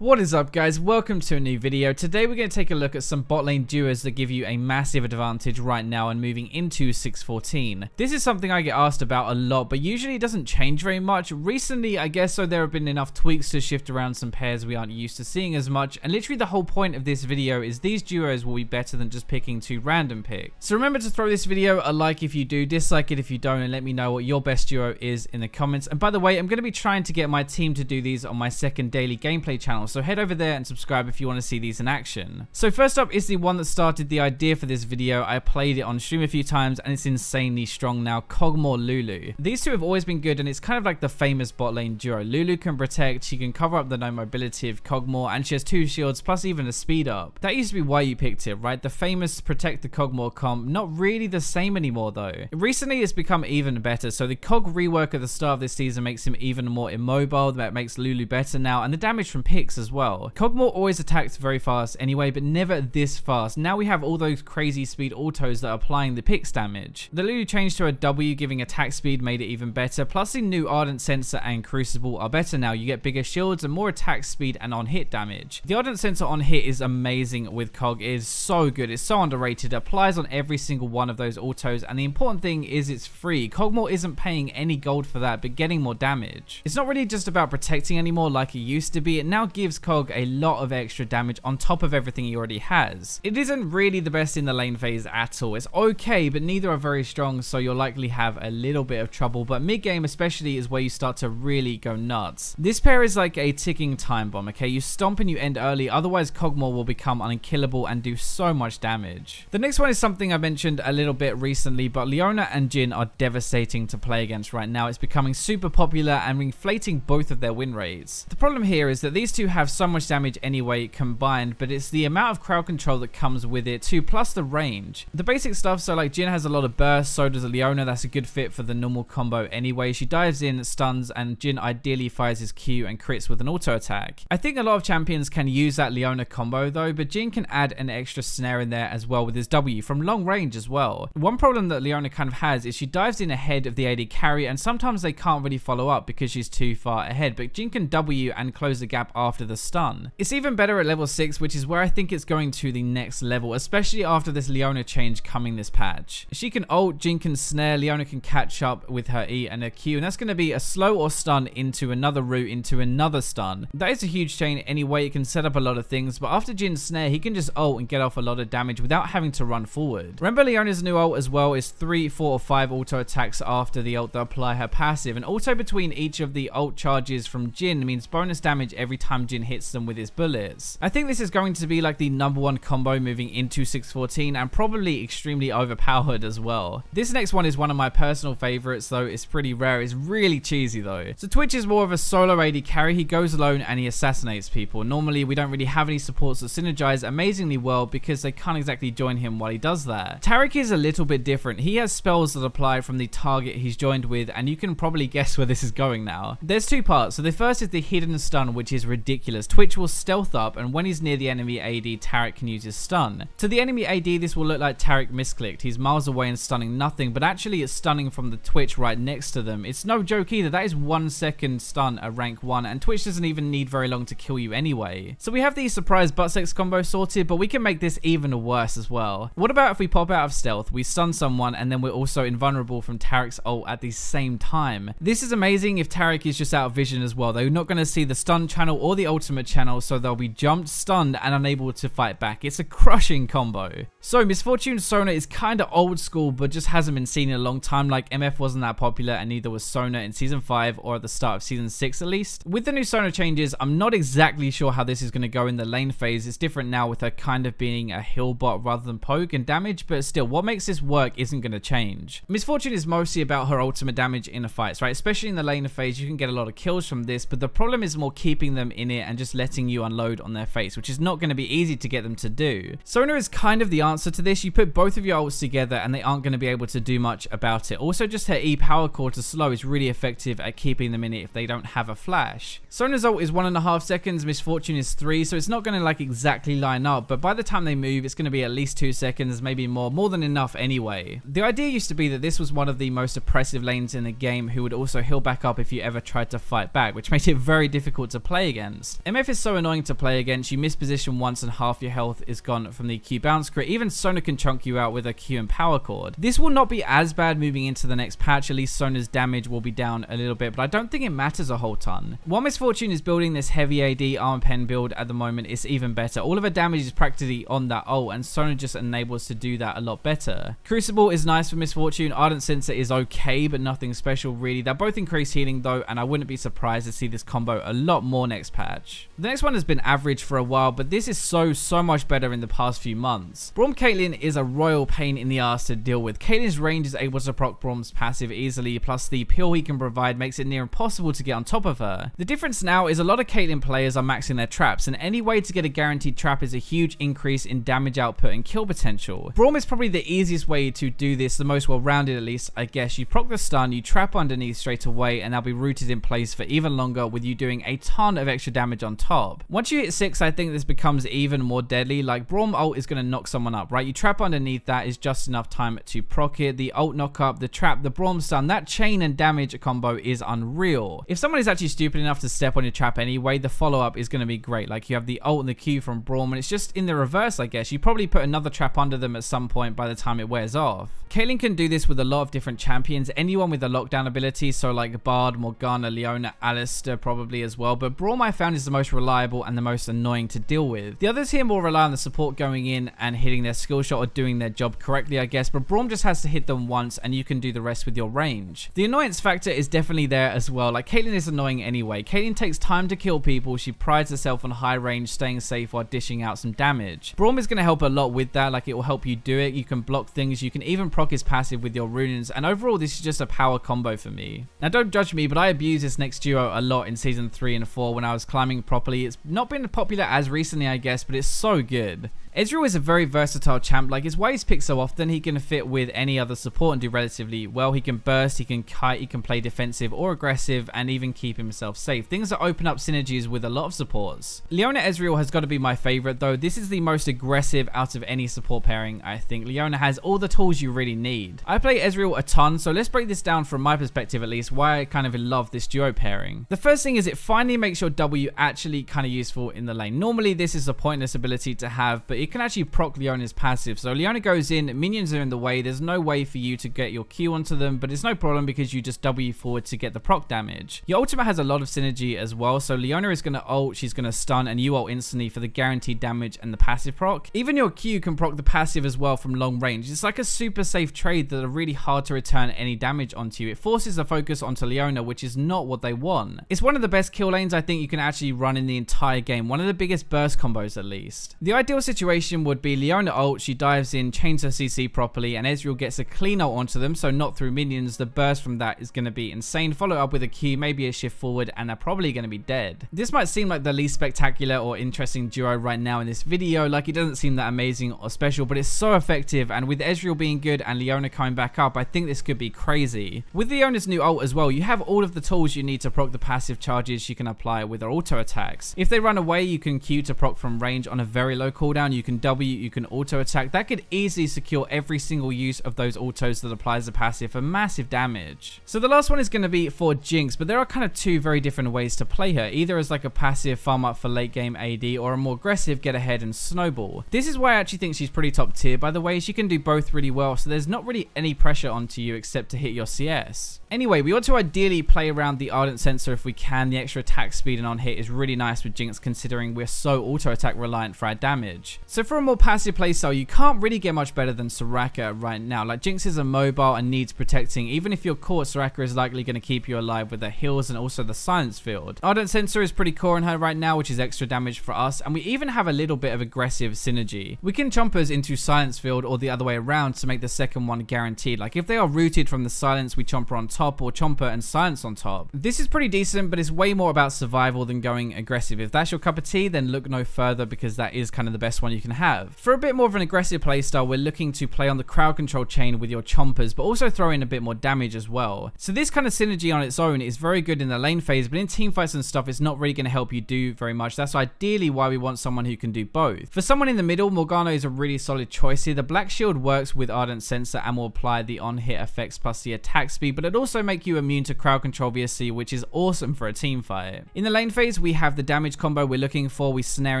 What is up, guys? Welcome to a new video. Today we're going to take a look at some bot lane duos that give you a massive advantage right now and moving into 614. This is something I get asked about a lot, but usually it doesn't change very much. Recently, I guess so, there have been enough tweaks to shift around some pairs we aren't used to seeing as much, and literally the whole point of this video is these duos will be better than just picking two random picks. So remember to throw this video a like if you do, dislike it if you don't, and let me know what your best duo is in the comments. And by the way, I'm going to be trying to get my team to do these on my second daily gameplay channel, so head over there and subscribe if you want to see these in action. So first up is the one that started the idea for this video. I played it on stream a few times and it's insanely strong now, Kog'Maw Lulu. These two have always been good and it's kind of like the famous bot lane duo. Lulu can protect, she can cover up the no mobility of Kog'Maw, and she has 2 shields plus even a speed up. That used to be why you picked it, right? The famous protect the Kog'Maw comp, not really the same anymore though. Recently it's become even better, so the Kog rework at the start of this season makes him even more immobile. That makes Lulu better now, and the damage from picks as well. Kog'Maw always attacks very fast anyway, but never this fast. Now we have all those crazy speed autos that are applying the picks damage. The Lulu changed to a W, giving attack speed made it even better, plus the new Ardent Sensor and Crucible are better now. You get bigger shields and more attack speed and on hit damage. The Ardent Sensor on hit is amazing with Kog. It is so good, it's so underrated, it applies on every single one of those autos, and the important thing is it's free. Kog'Maw isn't paying any gold for that, but getting more damage. It's not really just about protecting anymore like it used to be. It now gives Kog a lot of extra damage on top of everything he already has. It isn't really the best in the lane phase at all. It's okay, but neither are very strong, so you'll likely have a little bit of trouble, but mid game especially is where you start to really go nuts. This pair is like a ticking time bomb, okay? You stomp and you end early, otherwise Kog'Maw will become unkillable and do so much damage. The next one is something I mentioned a little bit recently, but Leona and Jhin are devastating to play against right now. It's becoming super popular and inflating both of their win rates. The problem here is that these two have so much damage anyway combined, but it's the amount of crowd control that comes with it too, plus the range. The basic stuff, so like Jhin has a lot of burst, so does Leona. That's a good fit for the normal combo anyway. She dives in, stuns, and Jhin ideally fires his Q and crits with an auto attack. I think a lot of champions can use that Leona combo though, but Jhin can add an extra snare in there as well with his W from long range as well. One problem that Leona kind of has is she dives in ahead of the AD carry, and sometimes they can't really follow up because she's too far ahead, but Jhin can W and close the gap after the stun. It's even better at level 6, which is where I think it's going to the next level, especially after this Leona change coming this patch. She can ult, Jhin can snare, Leona can catch up with her E and her Q, and that's going to be a slow or stun into another route into another stun. That is a huge chain anyway. It can set up a lot of things, but after Jin's snare, he can just ult and get off a lot of damage without having to run forward. Remember, Leona's new ult as well is 3, 4, or 5 auto attacks after the ult that apply her passive, and auto between each of the ult charges from Jhin means bonus damage every time Jhin hits them with his bullets. I think this is going to be like the #1 combo moving into 614, and probably extremely overpowered as well. This next one is one of my personal favorites though. It's pretty rare. It's really cheesy though. So Twitch is more of a solo AD carry. He goes alone and he assassinates people. Normally we don't really have any supports that synergize amazingly well because they can't exactly join him while he does that. Taric is a little bit different. He has spells that apply from the target he's joined with, and you can probably guess where this is going now. There's 2 parts. So the first is the hidden stun, which is ridiculous. Twitch will stealth up, and when he's near the enemy AD, Taric can use his stun. To the enemy AD, this will look like Taric misclicked. He's miles away and stunning nothing, but actually it's stunning from the Twitch right next to them. It's no joke either. That is 1 second stun at rank 1, and Twitch doesn't even need very long to kill you anyway. So we have the surprise butt sex combo sorted, but we can make this even worse as well. What about if we pop out of stealth, we stun someone, and then we're also invulnerable from Taric's ult at the same time? This is amazing if Taric is just out of vision as well. They're not going to see the stun channel or the ultimate channel, so they'll be jumped, stunned, and unable to fight back. It's a crushing combo. So Miss Fortune Sona is kind of old school, but just hasn't been seen in a long time. Like MF wasn't that popular, and neither was Sona in season 5 or at the start of season 6 at least. With the new Sona changes, I'm not exactly sure how this is going to go in the lane phase. It's different now with her kind of being a heal bot rather than poke and damage, but still, what makes this work isn't going to change. Miss Fortune is mostly about her ultimate damage in the fights, right? Especially in the lane phase, you can get a lot of kills from this, but the problem is more keeping them in it and just letting you unload on their face, which is not going to be easy to get them to do. Sona is kind of the answer to this. You put both of your ults together and they aren't going to be able to do much about it. Also, just her E power core to slow is really effective at keeping them in it if they don't have a flash. Sona's ult is 1.5 seconds, Miss Fortune is 3, so it's not going to like exactly line up, but by the time they move, it's going to be at least 2 seconds, maybe more than enough anyway. The idea used to be that this was one of the most oppressive lanes in the game who would also heal back up if you ever tried to fight back, which made it very difficult to play against. against. MF is so annoying to play against. You miss position once and half your health is gone from the Q bounce crit. Even Sona can chunk you out with a Q and power chord. This will not be as bad moving into the next patch. At least Sona's damage will be down a little bit, but I don't think it matters a whole ton. While Miss Fortune is building this heavy AD arm pen build at the moment, it's even better. All of her damage is practically on that ult, and Sona just enables to do that a lot better. Crucible is nice for Miss Fortune. Ardent Censer is okay, but nothing special really. They're both increased healing though, and I wouldn't be surprised to see this combo a lot more next patch. The next one has been average for a while, but this is so much better in the past few months. Braum Caitlyn is a royal pain in the ass to deal with. Caitlyn's range is able to proc Braum's passive easily, plus the peel he can provide makes it near impossible to get on top of her. The difference now is a lot of Caitlyn players are maxing their traps, and any way to get a guaranteed trap is a huge increase in damage output and kill potential. Braum is probably the easiest way to do this, the most well-rounded at least, I guess. You proc the stun, you trap underneath straight away, and they'll be rooted in place for even longer with you doing a ton of extra damage on top. Once you hit 6, I think this becomes even more deadly. Like, Braum ult is going to knock someone up, right? You trap underneath, that is just enough time to proc it. The ult knock up, the trap, the Braum stun, that chain and damage combo is unreal. If someone is actually stupid enough to step on your trap anyway, the follow-up is going to be great. Like, you have the ult and the Q from Braum, and it's just in the reverse, I guess. You probably put another trap under them at some point by the time it wears off. Caitlyn can do this with a lot of different champions, anyone with a lockdown ability, so like Bard, Morgana, Leona, Alistar probably as well, but Braum I found is the most reliable and the most annoying to deal with. The others here more rely on the support going in and hitting their skill shot or doing their job correctly, I guess, but Braum just has to hit them once and you can do the rest with your range. The annoyance factor is definitely there as well. Like, Caitlyn is annoying anyway. Caitlyn takes time to kill people. She prides herself on high range, staying safe while dishing out some damage. Braum is going to help a lot with that. Like, it will help you do it. You can block things. You can even proc his passive with your runes, and overall this is just a power combo for me. Now don't judge me, but I abused this next duo a lot in season 3 and 4 when I was climbing properly. It's not been popular as recently, I guess, but it's so good. Ezreal is a very versatile champ. Like, it's why he's picked so often. He can fit with any other support and do relatively well. He can burst, he can kite, he can play defensive or aggressive, and even keep himself safe. Things that open up synergies with a lot of supports. Leona Ezreal has got to be my favorite though. This is the most aggressive out of any support pairing, I think. Leona has all the tools you really need. I play Ezreal a ton, so let's break this down from my perspective at least, why I kind of love this duo pairing. The first thing is it finally makes your W actually kind of useful in the lane. Normally this is a pointless ability to have, but it can actually proc Leona's passive. So Leona goes in, minions are in the way, there's no way for you to get your Q onto them, but it's no problem because you just W forward to get the proc damage. Your ultimate has a lot of synergy as well, so Leona is going to ult, she's going to stun, and you ult instantly for the guaranteed damage and the passive proc. Even your Q can proc the passive as well from long range. It's like a super safe trade that are really hard to return any damage onto you. It forces the focus onto Leona, which is not what they want. It's one of the best kill lanes I think you can actually run in the entire game, one of the biggest burst combos at least. The ideal situation would be Leona ult, she dives in, chains her CC properly, and Ezreal gets a clean ult onto them, so not through minions. The burst from that is going to be insane. Follow up with a Q, maybe a shift forward, and they're probably going to be dead. This might seem like the least spectacular or interesting duo right now in this video, like it doesn't seem that amazing or special, but it's so effective, and with Ezreal being good and Leona coming back up, I think this could be crazy. With Leona's new ult as well, you have all of the tools you need to proc the passive charges she can apply with her auto attacks. If they run away, you can Q to proc from range on a very low cooldown, you can W, you can auto attack. That could easily secure every single use of those autos that applies the passive for massive damage. So the last one is going to be for Jinx, but there are kind of two very different ways to play her, either as like a passive farm up for late game AD or a more aggressive get ahead and snowball. This is why I actually think she's pretty top tier, by the way. She can do both really well, so there's not really any pressure onto you except to hit your CS. Anyway, we ought to ideally play around the Ardent Censer if we can. The extra attack speed and on hit is really nice with Jinx considering we're so auto attack reliant for our damage. So for a more passive playstyle, you can't really get much better than Soraka right now. Like, Jinx is immobile and needs protecting. Even if you're caught, Soraka is likely going to keep you alive with the heals and also the silence field. Ardent Censer is pretty core in her right now, which is extra damage for us, and we even have a little bit of aggressive synergy. We can chompers into silence field or the other way around to make the second one guaranteed. Like, if they are rooted from the silence, we chomper on top, or chomper and silence on top. This is pretty decent, but it's way more about survival than going aggressive. If that's your cup of tea, then look no further because that is kind of the best one you you can have. For a bit more of an aggressive playstyle, we're looking to play on the crowd control chain with your chompers, but also throw in a bit more damage as well. So this kind of synergy on its own is very good in the lane phase, but in teamfights and stuff, it's not really going to help you do very much. That's ideally why we want someone who can do both. For someone in the middle, Morgana is a really solid choice here. The Black Shield works with Ardent Sensor and will apply the on-hit effects plus the attack speed, but it also make you immune to crowd control VSC, which is awesome for a team fight. In the lane phase, we have the damage combo we're looking for. We snare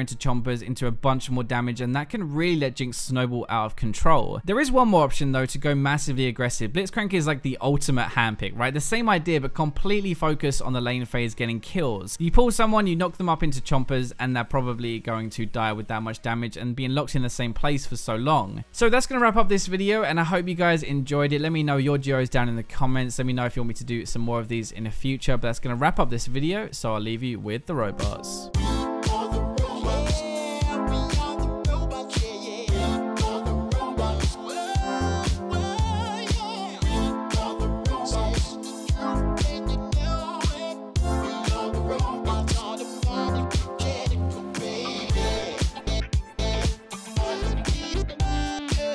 into chompers into a bunch more damage, and that can really let Jinx snowball out of control. There is one more option though to go massively aggressive. Blitzcrank is like the ultimate handpick, right? The same idea, but completely focused on the lane phase getting kills. You pull someone, you knock them up into chompers, and they're probably going to die with that much damage and being locked in the same place for so long. So that's going to wrap up this video, and I hope you guys enjoyed it. Let me know your duos down in the comments. Let me know if you want me to do some more of these in the future, but that's going to wrap up this video, so I'll leave you with the robots.